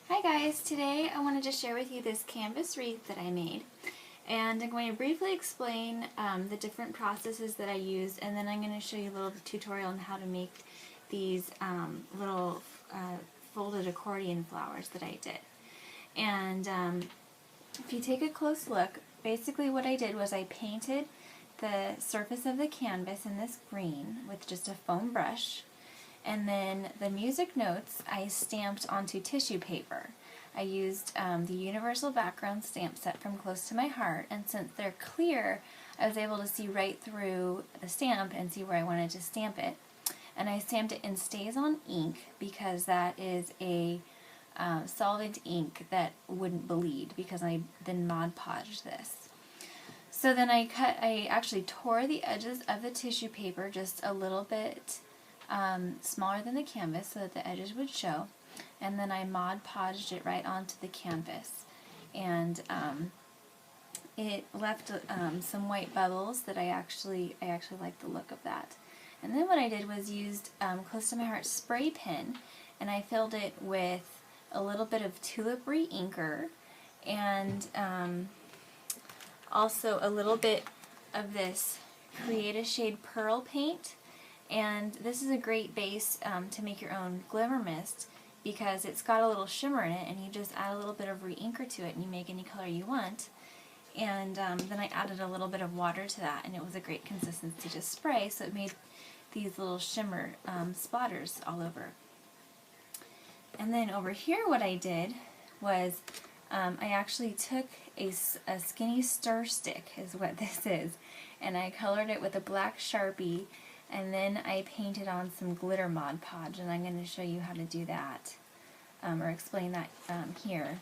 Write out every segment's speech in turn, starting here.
Hi guys, today I wanted to share with you this canvas wreath that I made, and I'm going to briefly explain the different processes that I used, and then I'm going to show you a little tutorial on how to make these little folded accordion flowers that I did. And if you take a close look, basically what I did was I painted the surface of the canvas in this green with just a foam brush. And then the music notes I stamped onto tissue paper. I used the Universal Background stamp set from Close to My Heart, and since they're clear, I was able to see right through the stamp and see where I wanted to stamp it. And I stamped it in StazOn ink because that is a solvent ink that wouldn't bleed, because I then Mod Podged this. So then I actually tore the edges of the tissue paper just a little bit smaller than the canvas so that the edges would show, and then I Mod Podged it right onto the canvas, and it left some white bubbles that I actually like the look of that. And then what I did was used Close to My Heart spray pen, and I filled it with a little bit of Tulip re-inker and also a little bit of this Create a Shade Pearl paint. And this is a great base to make your own glimmer mist, because it's got a little shimmer in it, and you just add a little bit of re-inker to it and you make any color you want. And then I added a little bit of water to that, and it was a great consistency to spray, so it made these little shimmer splatters all over. And then over here what I did was I actually took a skinny stir stick, is what this is, and I colored it with a black Sharpie. And then I painted on some glitter Mod Podge, and I'm going to show you how to do that, or explain that here.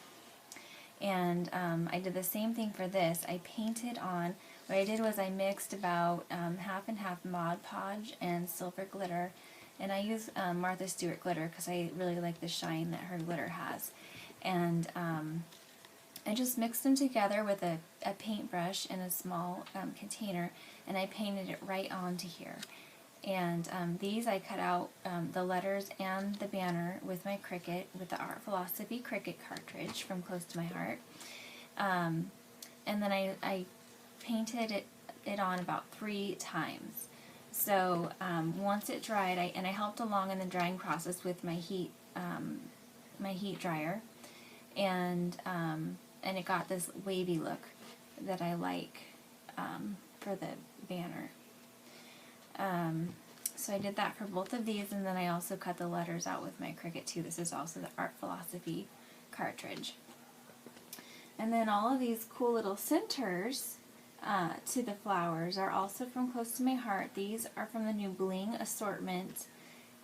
And I did the same thing for this. I painted on, what I did was I mixed about half and half Mod Podge and silver glitter, and I use Martha Stewart glitter because I really like the shine that her glitter has. And I just mixed them together with a paintbrush in a small container, and I painted it right onto here. And these I cut out the letters and the banner with my Cricut, with the Art Philosophy Cricut cartridge from Close to My Heart. And then I painted it on about 3 times. So once it dried, I helped along in the drying process with my heat dryer, and it got this wavy look that I like for the banner. So I did that for both of these, and then I also cut the letters out with my Cricut too. This is also the Art Philosophy cartridge. And then all of these cool little centers to the flowers are also from Close to My Heart. These are from the new Bling Assortment.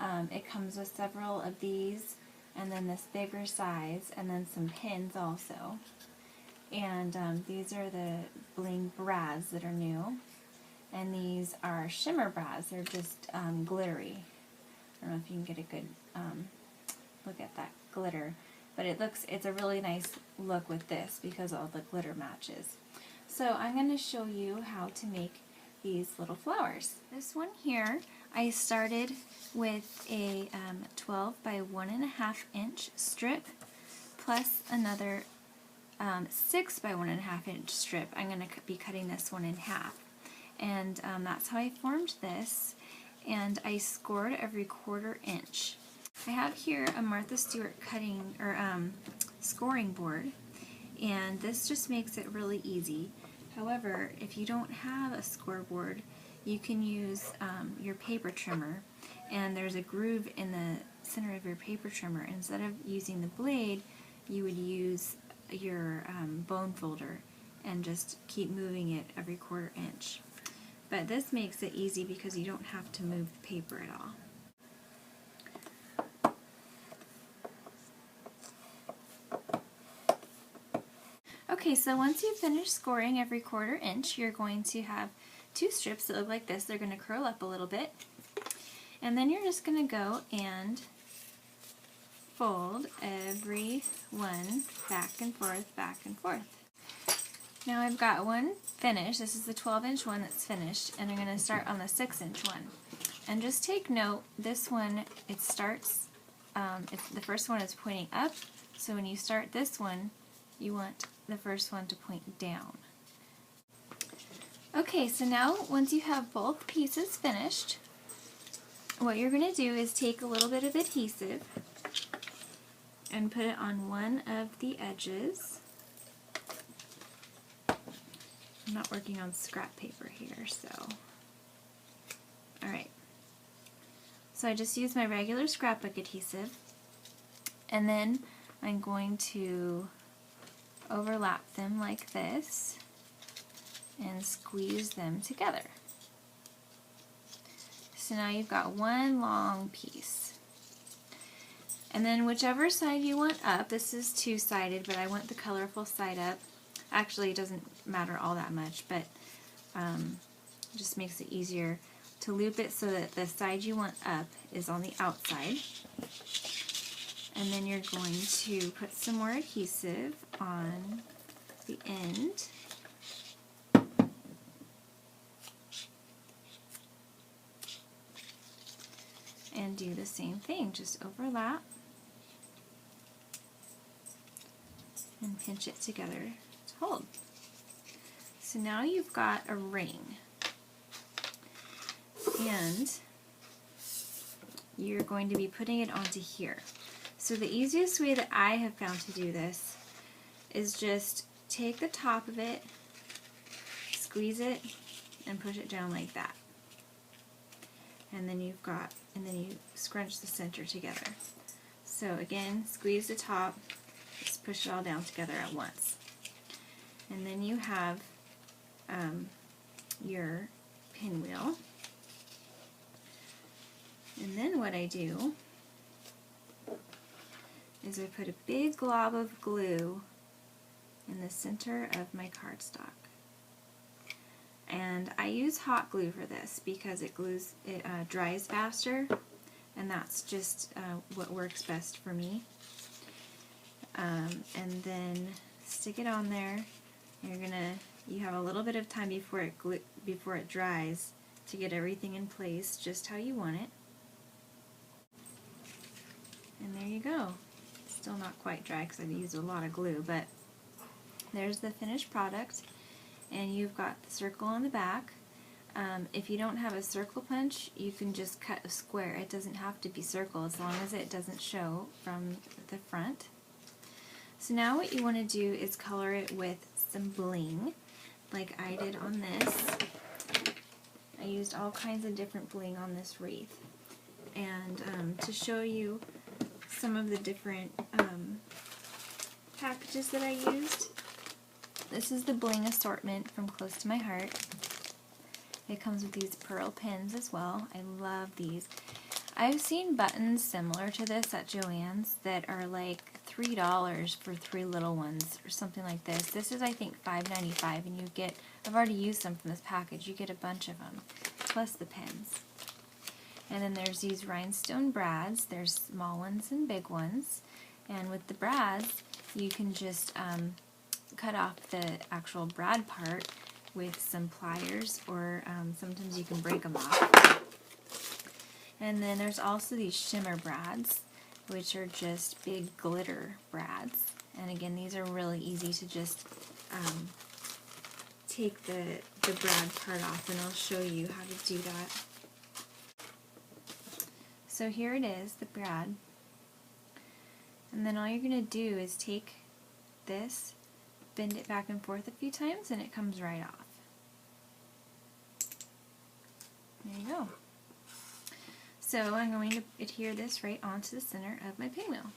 It comes with several of these, and then this bigger size, and then some pins also. And these are the Bling brads that are new. And these are Shimmer brads. They're just glittery. I don't know if you can get a good look at that glitter, but it's a really nice look with this because all the glitter matches. So I'm going to show you how to make these little flowers. This one here, I started with a 12 by 1.5 inch strip plus another 6 by 1.5 inch strip. I'm going to be cutting this one in half. And that's how I formed this, and I scored every 1/4 inch. I have here a Martha Stewart scoring board, and this just makes it really easy. However, if you don't have a scoreboard, you can use your paper trimmer, and there's a groove in the center of your paper trimmer. Instead of using the blade, you would use your bone folder and just keep moving it every 1/4 inch. But this makes it easy because you don't have to move the paper at all. Okay, so once you finish scoring every 1/4 inch, you're going to have 2 strips that look like this. They're going to curl up a little bit. And then you're just going to go and fold every one back and forth, back and forth. Now I've got one finished. This is the 12-inch one that's finished, and I'm going to start on the 6-inch one. And just take note, this one, it starts, the first one is pointing up, So when you start this one, you want the first one to point down. Okay, so now once you have both pieces finished, what you're going to do is take a little bit of adhesive and put it on one of the edges. I'm not working on scrap paper here, so. Alright. So I just used my regular scrapbook adhesive, and then I'm going to overlap them like this and squeeze them together. So now you've got one long piece. And then whichever side you want up, this is two-sided, but I want the colorful side up. Actually, it doesn't matter all that much, but it just makes it easier to loop it so that the side you want up is on the outside. And then you're going to put some more adhesive on the end. And do the same thing, just overlap and pinch it together to hold. So now you've got a ring, and you're going to be putting it onto here. So the easiest way that I have found to do this is just take the top of it, squeeze it, and push it down like that. And then you scrunch the center together. So again, squeeze the top, just push it all down together at once. And then you have your pinwheel. And then what I do is I put a big glob of glue in the center of my cardstock. And I use hot glue for this because it dries faster, and that's just what works best for me. And then stick it on there. You have a little bit of time before it dries to get everything in place just how you want it. And there you go. Still not quite dry because I used a lot of glue, but there's the finished product. And you've got the circle on the back. If you don't have a circle punch, you can just cut a square. It doesn't have to be circle as long as it doesn't show from the front. So now what you want to do is color it with some bling, like I did on this. I used all kinds of different bling on this wreath. And to show you some of the different packages that I used, this is the Bling Assortment from Close to My Heart. It comes with these pearl pins as well. I love these. I've seen buttons similar to this at Joann's that are like $3 for 3 little ones or something like this. This is, I think, $5.95, and you get, I've already used some from this package, you get a bunch of them, plus the pins. And then there's these rhinestone brads. There's small ones and big ones. And with the brads, you can just cut off the actual brad part with some pliers, or sometimes you can break them off. And then there's also these shimmer brads, which are just big glitter brads. And again, these are really easy to just take the brad part off, and I'll show you how to do that. So here it is, the brad. And then all you're going to do is take this, bend it back and forth a few times, and it comes right off. There you go. So I'm going to adhere this right onto the center of my pinwheel.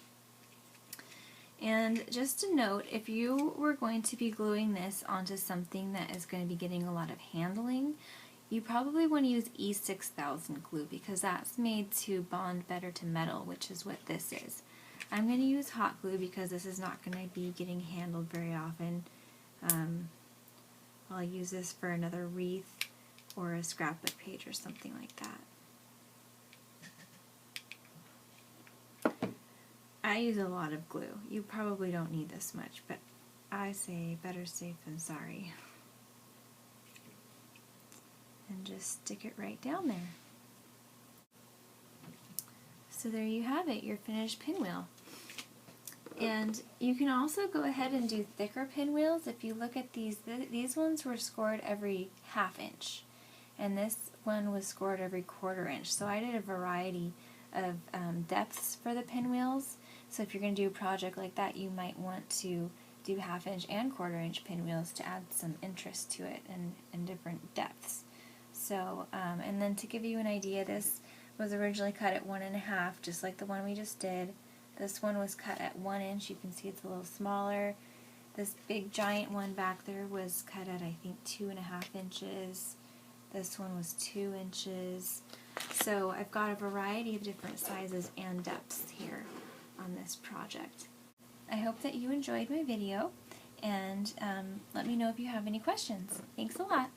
And just a note, if you were going to be gluing this onto something that is going to be getting a lot of handling, you probably want to use E6000 glue because that's made to bond better to metal, which is what this is. I'm going to use hot glue because this is not going to be getting handled very often. I'll use this for another wreath or a scrapbook page or something like that. I use a lot of glue. You probably don't need this much, but I say better safe than sorry. And just stick it right down there. So there you have it, your finished pinwheel. And you can also go ahead and do thicker pinwheels. If you look at these ones were scored every 1/2 inch, and this one was scored every 1/4 inch. So I did a variety of depths for the pinwheels. So if you're going to do a project like that, you might want to do 1/2 inch and 1/4 inch pinwheels to add some interest to it and different depths. So, and then to give you an idea, this was originally cut at 1.5, just like the one we just did. This one was cut at 1 inch. You can see it's a little smaller. This big giant one back there was cut at, I think, 2.5 inches. This one was 2 inches. So I've got a variety of different sizes and depths here on this project. I hope that you enjoyed my video, and let me know if you have any questions. Thanks a lot.